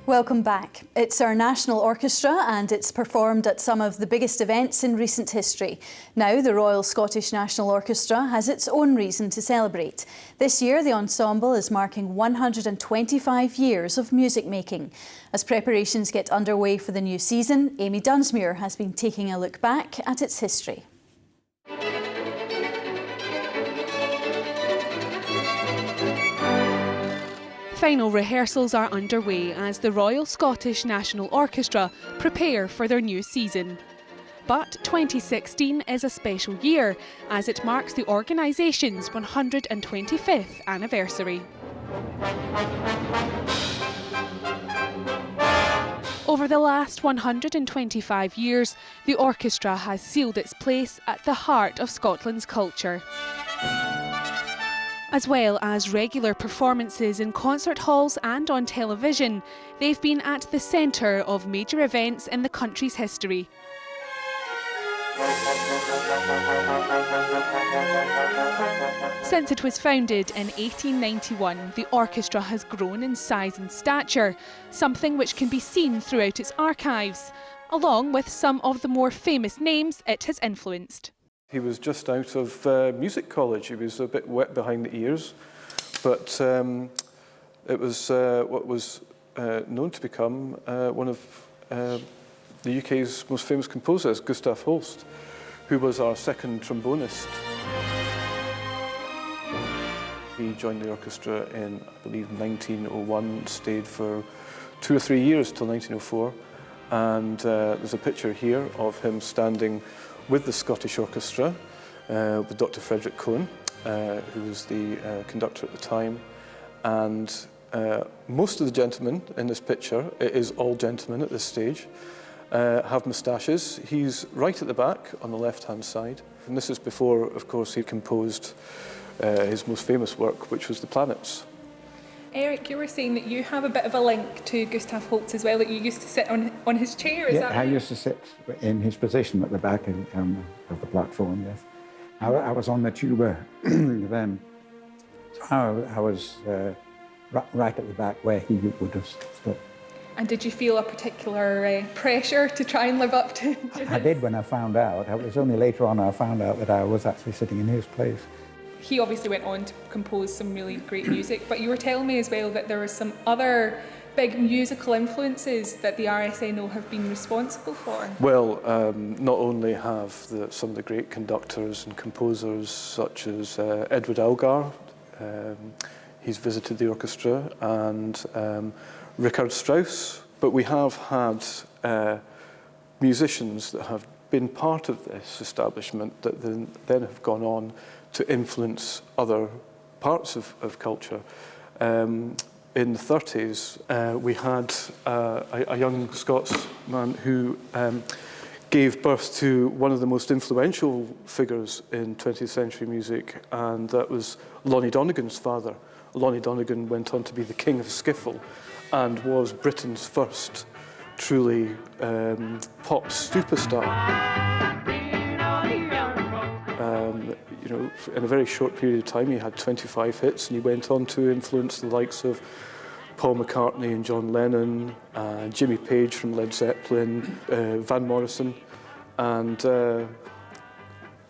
Welcome back. It's our national orchestra and it's performed at some of the biggest events in recent history. Now the Royal Scottish National Orchestra has its own reason to celebrate. This year the ensemble is marking 125 years of music making. As preparations get underway for the new season, Amy Dunsmuir has been taking a look back at its history. Final rehearsals are underway as the Royal Scottish National Orchestra prepare for their new season. But 2016 is a special year as it marks the organisation's 125th anniversary. Over the last 125 years, the orchestra has sealed its place at the heart of Scotland's culture. As well as regular performances in concert halls and on television, they've been at the centre of major events in the country's history. Since it was founded in 1891, the orchestra has grown in size and stature, something which can be seen throughout its archives, along with some of the more famous names it has influenced. He was just out of music college. He was a bit wet behind the ears, but it was what was known to become one of the UK's most famous composers, Gustav Holst, who was our second trombonist. He joined the orchestra in, I believe, 1901, stayed for 2 or 3 years till 1904, and there's a picture here of him standing with the Scottish Orchestra, with Dr. Frederick Cohen, who was the conductor at the time. And most of the gentlemen in this picture, it is all gentlemen at this stage, have moustaches. He's right at the back on the left-hand side. And this is before, of course, he composed his most famous work, which was The Planets. Eric, you were saying that you have a bit of a link to Gustav Holst as well, that you used to sit on his chair, is that right? I used to sit in his position at the back of the platform, yes. I was on the tuba then. So I was right at the back where he would have stood. And did you feel a particular pressure to try and live up to I did when I found out. It was only later on I found out that I was actually sitting in his place. He obviously went on to compose some really great music, but you were telling me as well that there were some other big musical influences that the RSNO have been responsible for. Well, not only have some of the great conductors and composers such as Edward Elgar, he's visited the orchestra, and Richard Strauss, but we have had musicians that have been part of this establishment that then have gone on to influence other parts of culture. In the 30s, we had a young Scotsman who gave birth to one of the most influential figures in 20th century music, and that was Lonnie Donegan's father. Lonnie Donegan went on to be the king of skiffle and was Britain's first truly pop superstar. You know, in a very short period of time, he had 25 hits, and he went on to influence the likes of Paul McCartney and John Lennon, Jimmy Page from Led Zeppelin, Van Morrison, and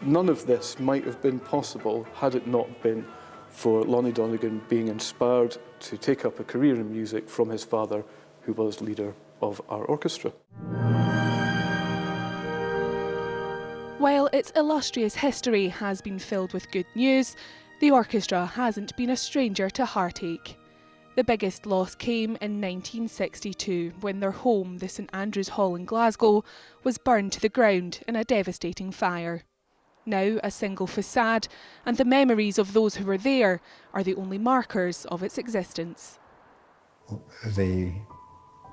none of this might have been possible had it not been for Lonnie Donegan being inspired to take up a career in music from his father, who was leader of our orchestra. While its illustrious history has been filled with good news, the orchestra hasn't been a stranger to heartache. The biggest loss came in 1962 when their home, the St Andrews Hall in Glasgow, was burned to the ground in a devastating fire. Now a single facade, and the memories of those who were there are the only markers of its existence. The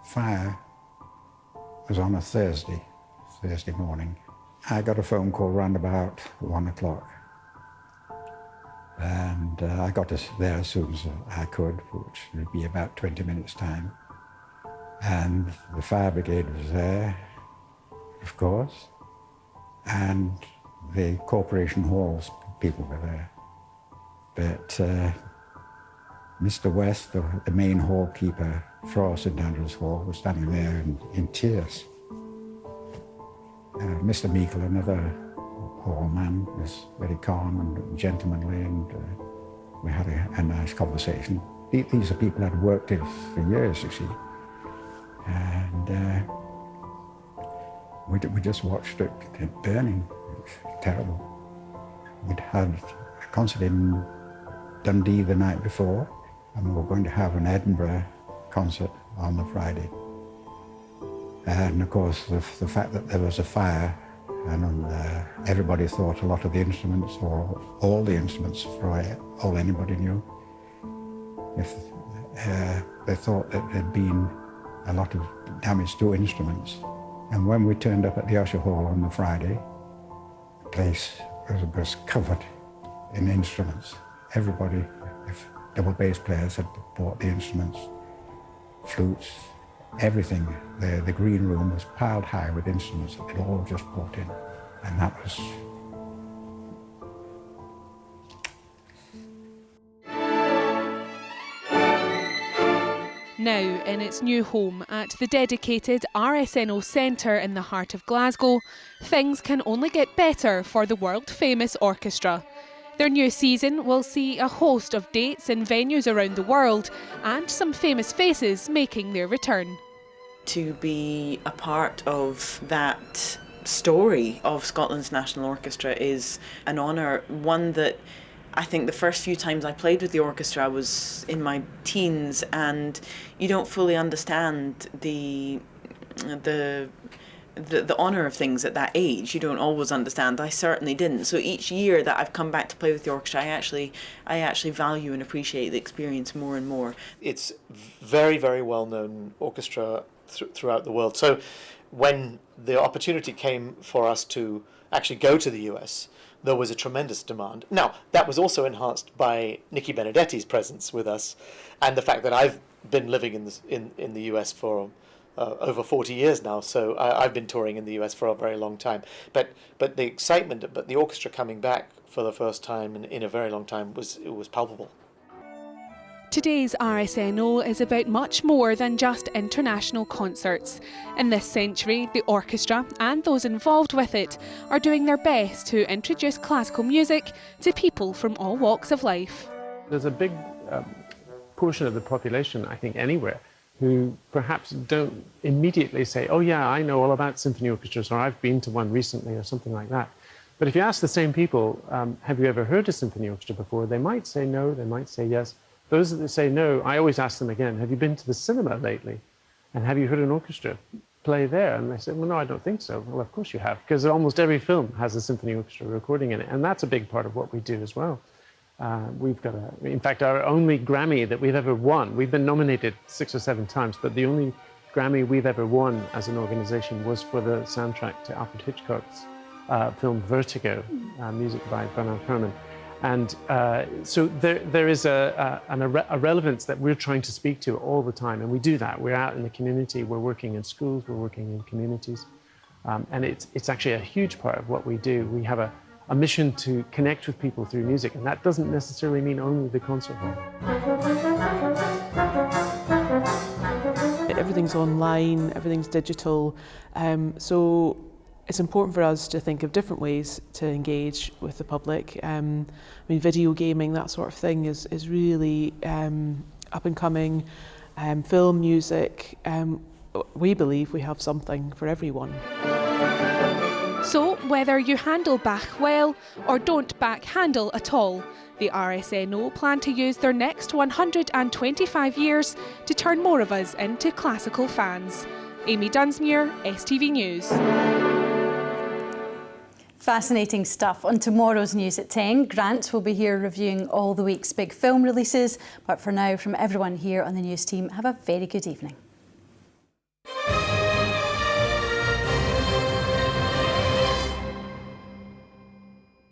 fire was on a Thursday morning. I got a phone call round about 1 o'clock, and I got there as soon as I could, which would be about 20 minutes' time. And the fire brigade was there, of course, and the Corporation Hall's people were there. But Mr. West, the main hall keeper for St Andrew's Hall, was standing there in tears. Mr. Meikle, another hall man, was very calm and gentlemanly, and we had a nice conversation. These are people I'd worked with for years, you see. And we just watched it burning. It was terrible. We'd had a concert in Dundee the night before, and we were going to have an Edinburgh concert on the Friday. And of course, the fact that there was a fire, and everybody thought a lot of the instruments, or all the instruments, for all anybody knew, if they thought that there'd been a lot of damage to instruments. And when we turned up at the Usher Hall on the Friday, the place was covered in instruments. Everybody, if double bass players had bought the instruments, flutes, everything. The green room was piled high with instruments that they'd all just brought in. And that was... Now, in its new home at the dedicated RSNO Centre in the heart of Glasgow, things can only get better for the world-famous orchestra. Their new season will see a host of dates in venues around the world and some famous faces making their return. To be a part of that story of Scotland's National Orchestra is an honour, one that I think the first few times I played with the orchestra I was in my teens, and you don't fully understand the honour of things at that age. You don't always understand. I certainly didn't. So each year that I've come back to play with the orchestra, I actually value and appreciate the experience more and more. It's very, very well known orchestra throughout the world. So when the opportunity came for us to actually go to the US, there was a tremendous demand. Now, that was also enhanced by Nicky Benedetti's presence with us, and the fact that I've been living in the US for over 40 years now, so I've been touring in the US for a very long time. But the excitement, but the orchestra coming back for the first time in a very long time was palpable. Today's RSNO is about much more than just international concerts. In this century, the orchestra and those involved with it are doing their best to introduce classical music to people from all walks of life. There's a big portion of the population, I think, anywhere, who perhaps don't immediately say, oh yeah, I know all about symphony orchestras, or I've been to one recently, or something like that. But if you ask the same people, have you ever heard a symphony orchestra before? They might say no, they might say yes. Those that say no, I always ask them again, have you been to the cinema lately? And have you heard an orchestra play there? And they say, well, no, I don't think so. Well, of course you have, because almost every film has a symphony orchestra recording in it. And that's a big part of what we do as well. We've got in fact, our only Grammy that we've ever won, we've been nominated 6 or 7 times, but the only Grammy we've ever won as an organization was for the soundtrack to Alfred Hitchcock's film Vertigo, music by Bernard Herrmann. And so there is a relevance that we're trying to speak to all the time, and we do that. We're out in the community, we're working in schools, we're working in communities, and it's actually a huge part of what we do. We have a mission to connect with people through music, and that doesn't necessarily mean only the concert hall. Everything's online, everything's digital, so it's important for us to think of different ways to engage with the public. I mean, video gaming, that sort of thing is really up and coming. Film, music, we believe we have something for everyone. So, whether you handle Bach well or don't Bach handle at all, the RSNO plan to use their next 125 years to turn more of us into classical fans. Amy Dunsmuir, STV News. Fascinating stuff. On tomorrow's News at 10, Grant will be here reviewing all the week's big film releases. But for now, from everyone here on the news team, have a very good evening.